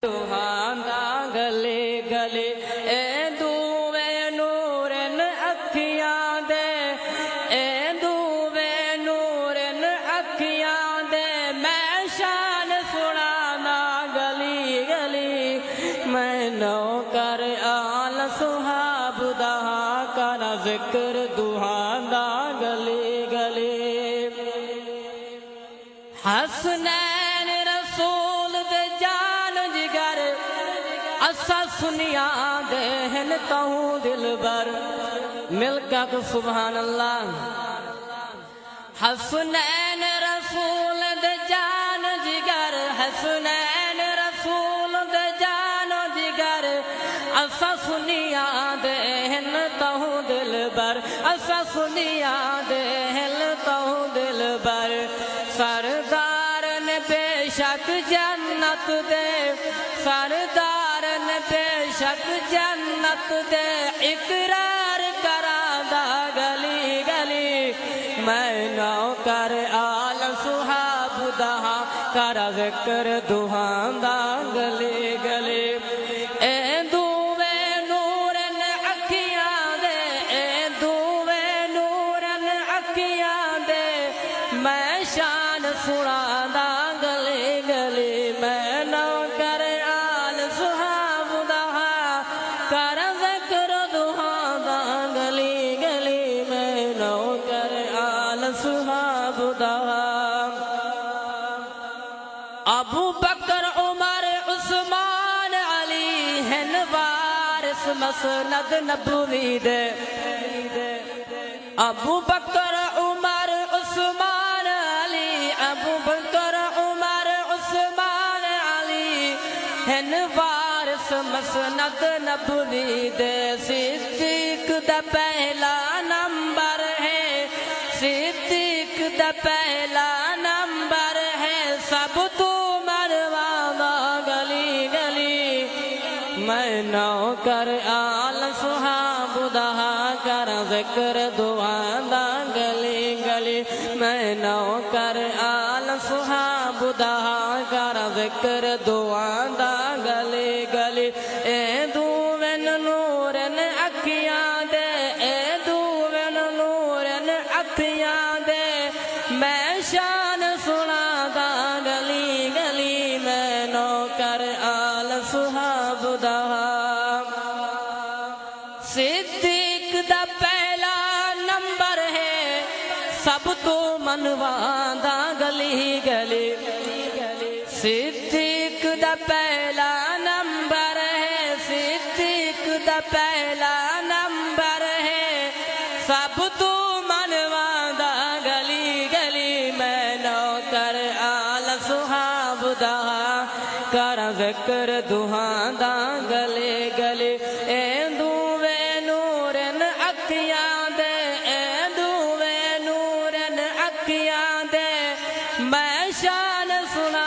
दुहांदा गले गले ए दूवे नूरन अखियां दे ए दूवे नूरन अखियां दे मैं शान सुनाना गली गली मैं नौकर आल सुहाब दा कर जिक्र दुहांदा गले गले हसनैन रसूल दे जान जिगर असा सुनिया देहन तहूँ दिलबर मिलका को सुभान अल्लाह हसनैन रसूल दे जान जिगर हसनैन रसूल दे जान जिगर असा सुनिया देहन तहूँ दिलबर असा सुनिया देहन तहूँ दिलबर सरदार ने बेशक जन्नत दे सरदार ने बेशक जन्नत दे इकरार करादा गली गली मैं नौकर आल सुहाब दा कर जिक्र दुहांदा गली गली ए दूवे नूरन अखियां दे ए दूवे नूरन अखियां दे मैं शान सुनादा गली गली मैं नौकर आल सुहाब दा कर जिक्र दुहांदा गली गली मैं नौकर आल सुहाब दा अबू बकर उमर उस्मान अली हैं वारिस मसनद नबवी दे अबू बकर उमर उस्मान अबू बकर उमर उस्मान अली हैं वारिस मसनद नबवी दे सिद्दीक दा पहला नंबर है सिद्दीक दा पहला नंबर है सब तू मरवादा गली गली मैं नौकर आल सुहाब दा कर जिक्र दुआंदा गली गली मैं नौकर आल सुहाब दा कर जिक्र दुआंदा गली गली ए दूवन नूरन अखियां दे ए दूवन नूरन अखियां दे मैं शान सुनादा गली गली मैं नौकर आल सुहाब दा सिद्दीक दा पहला नंबर है सब तो मनवादा गली गली सिद्दीक दा पहला नंबर है सिद्दीक दा पहला नंबर है सब तो मनवादा गली गली मैं नौकर आल सुहाब दा कर जिक्र दुहांदा गली गली ए दूवे नूरन अखियां दे ए दूवे नूरन अखियां दे मैं शान सुना